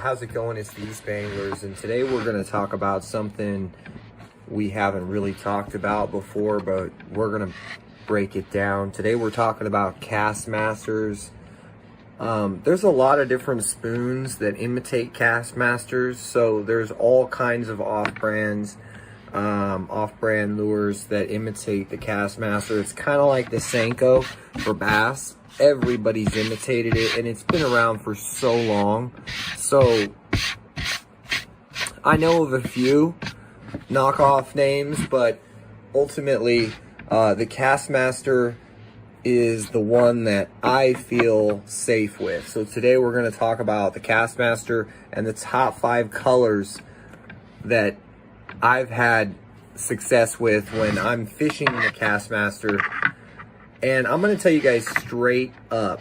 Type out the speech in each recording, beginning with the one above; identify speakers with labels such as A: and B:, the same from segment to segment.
A: How's it going? It's the Eastbayanglers, and today we're going to talk about something we haven't really talked about before, but we're going to break it down. Today we're talking about Kastmasters. There's a lot of different spoons that imitate Kastmasters, so there's all kinds of off-brand lures that imitate the Kastmaster. It's kind of like the Senko for bass. Everybody's imitated it, and it's been around for so long. So I know of a few knockoff names, but ultimately the Kastmaster is the one that I feel safe with. So today we're going to talk about the Kastmaster and the top 5 colors that I've had success with when I'm fishing the Kastmaster. And I'm going to tell you guys straight up,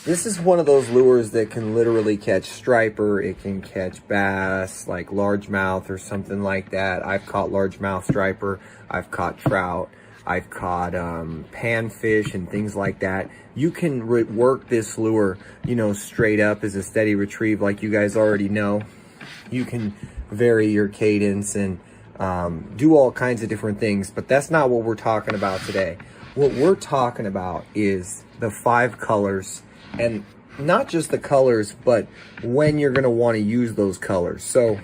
A: this is one of those lures that can literally catch striper. It can catch bass, like largemouth or something like that. I've caught largemouth striper. I've caught trout. I've caught panfish and things like that. You can work this lure, you know, straight up as a steady retrieve, like you guys already know. You can vary your cadence and do all kinds of different things, but that's not what we're talking about today. What we're talking about is the 5 colors, and not just the colors, but when you're going to want to use those colors. So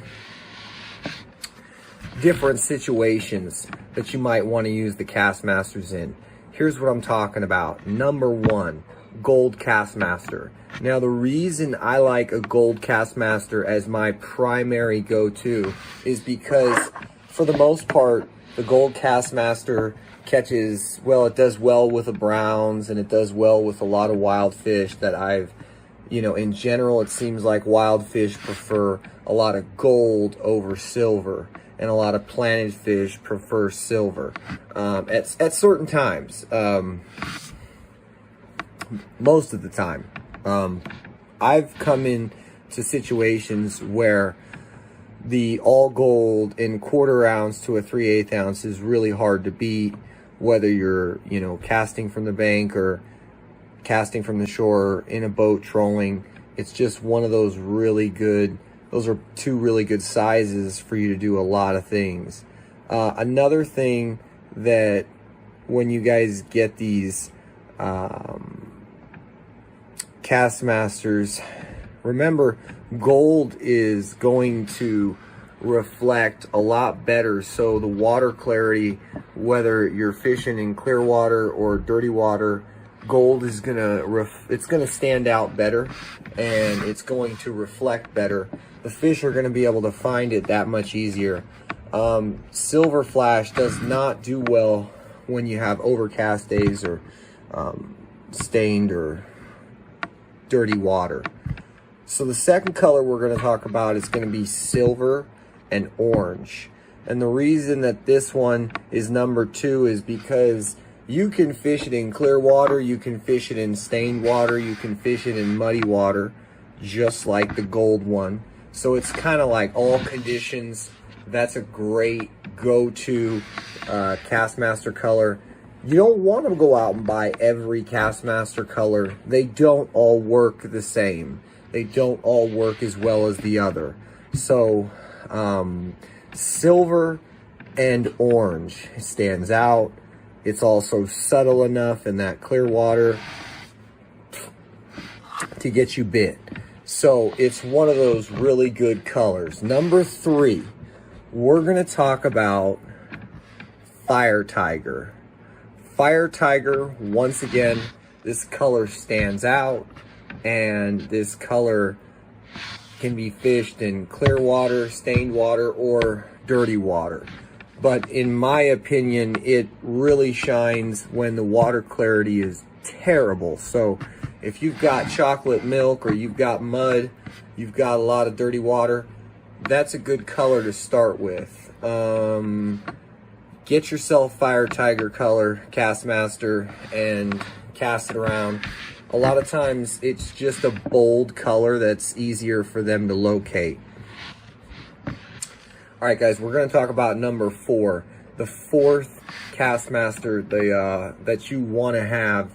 A: different situations that you might want to use the Kastmasters in. Here's what I'm talking about. Number 1, gold Kastmaster. Now, the reason I like a gold Kastmaster as my primary go-to is because, for the most part, the gold Kastmaster catches, well, it does well with the browns, and it does well with a lot of wild fish that I've, you know, in general, it seems like wild fish prefer a lot of gold over silver, and a lot of planted fish prefer silver at certain times. Most of the time. I've come into situations where the all gold in 1/4 ounce to a 3/8 ounce is really hard to beat, whether you're, you know, casting from the bank or casting from the shore in a boat trolling. It's just one of those really good, those are 2 really good sizes for you to do a lot of things. Another thing that when you guys get these Kastmasters, remember, gold is going to reflect a lot better, so the water clarity, whether you're fishing in clear water or dirty water, gold is it's gonna stand out better, and it's going to reflect better. The fish are going to be able to find it that much easier. Silver flash does not do well when you have overcast days or stained or dirty water. So the second color we're going to talk about is going to be silver and orange. And the reason that this one is number 2 is because you can fish it in clear water, you can fish it in stained water, you can fish it in muddy water, just like the gold one. So it's kind of like all conditions. That's a great go-to Kastmaster color. You don't want to go out and buy every Kastmaster color. They don't all work the same. They don't all work as well as the other. So silver and orange stands out. It's also subtle enough in that clear water to get you bit. So it's one of those really good colors. Number 3, we're going to talk about Fire Tiger. Fire Tiger, once again, this color stands out, and this color can be fished in clear water, stained water, or dirty water. But in my opinion, it really shines when the water clarity is terrible. So if you've got chocolate milk or you've got mud, you've got a lot of dirty water, that's a good color to start with. Get yourself Fire Tiger color Kastmaster and cast it around. A lot of times it's just a bold color that's easier for them to locate. All right, guys, we're going to talk about number 4. The 4th Kastmaster that you want to have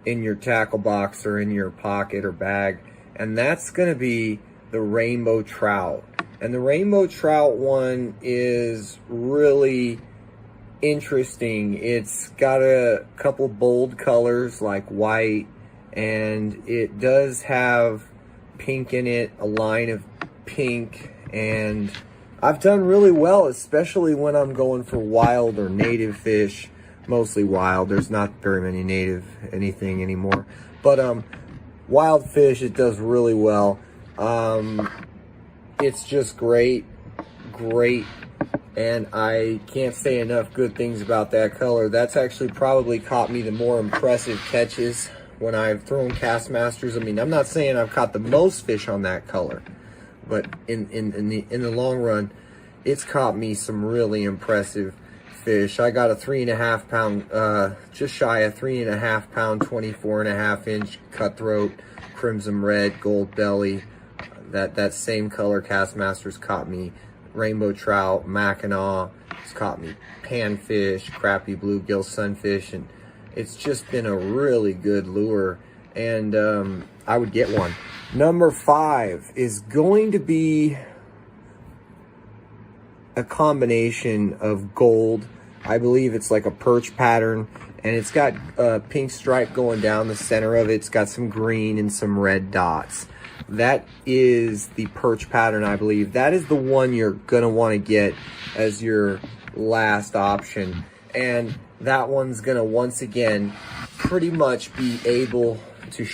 A: in your tackle box or in your pocket or bag, and that's going to be the the rainbow trout. And the rainbow trout one is really interesting. It's got a couple bold colors like white, and it does have pink in it, a line of pink, and I've done really well, especially when I'm going for wild or native fish. Mostly wild. There's not very many native anything anymore, but wild fish, it does really well. It's just great, and I can't say enough good things about that color. That's actually probably caught me the more impressive catches when I've thrown Kastmasters. I mean, I'm not saying I've caught the most fish on that color, but in the long run, it's caught me some really impressive fish. I got a 3.5 pound, just shy of 3.5 pound, 24.5 inch cutthroat, crimson red, gold belly. That same color Kastmasters caught me rainbow trout, mackinaw. It's caught me panfish, crappie bluegill, sunfish, and it's just been a really good lure, and I would get one. Number 5 is going to be a combination of gold. I believe it's like a perch pattern, and it's got a pink stripe going down the center of it. It's got some green and some red dots. That is the perch pattern, I believe. That is the one you're gonna want to get as your last option, and that one's gonna once again pretty much be able to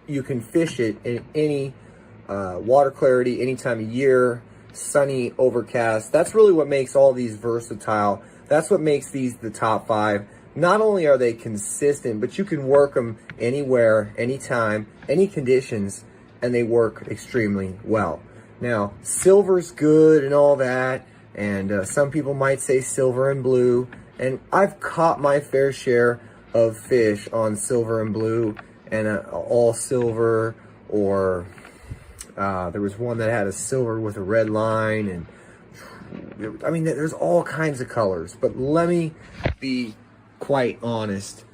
A: you can fish it in any water clarity, any time of year, sunny, overcast. That's really what makes all these versatile. That's what makes these the top 5. Not only are they consistent, but you can work them anywhere, anytime, any conditions, and they work extremely well. Now, silver's good and all that, and some people might say silver and blue, and I've caught my fair share of fish on silver and blue, and all silver, or there was one that had a silver with a red line, and I mean, there's all kinds of colors. But let me be quite honest,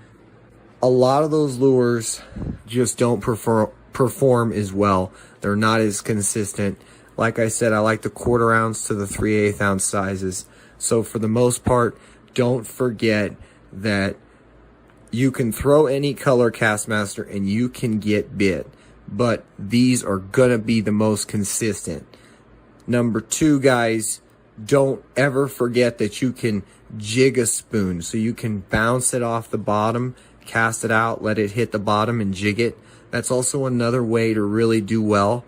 A: a lot of those lures just don't perform as well. They're not as consistent. Like I said, I like the 1/4 ounce to the 3/8 ounce sizes. So for the most part, don't forget that you can throw any color Kastmaster and you can get bit, but these are gonna be the most consistent. Number 2, guys, don't ever forget that you can jig a spoon. So you can bounce it off the bottom, cast it out, let it hit the bottom and jig it. That's also another way to really do well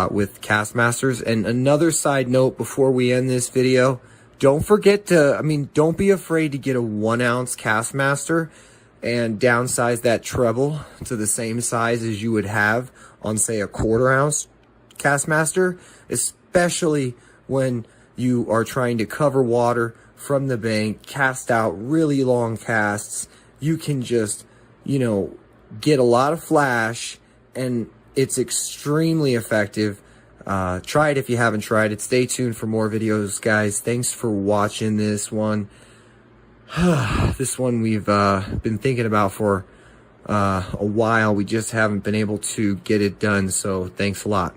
A: with Kastmasters. And another side note before we end this video, don't forget to, don't be afraid to get a 1 ounce Kastmaster and downsize that treble to the same size as you would have on, say, a 1/4 ounce Kastmaster, especially when you are trying to cover water from the bank, cast out really long casts. You can just, get a lot of flash, and it's extremely effective. Try it if you haven't tried it. Stay tuned for more videos, guys. Thanks for watching this one. This one we've been thinking about for a while. We just haven't been able to get it done, so thanks a lot.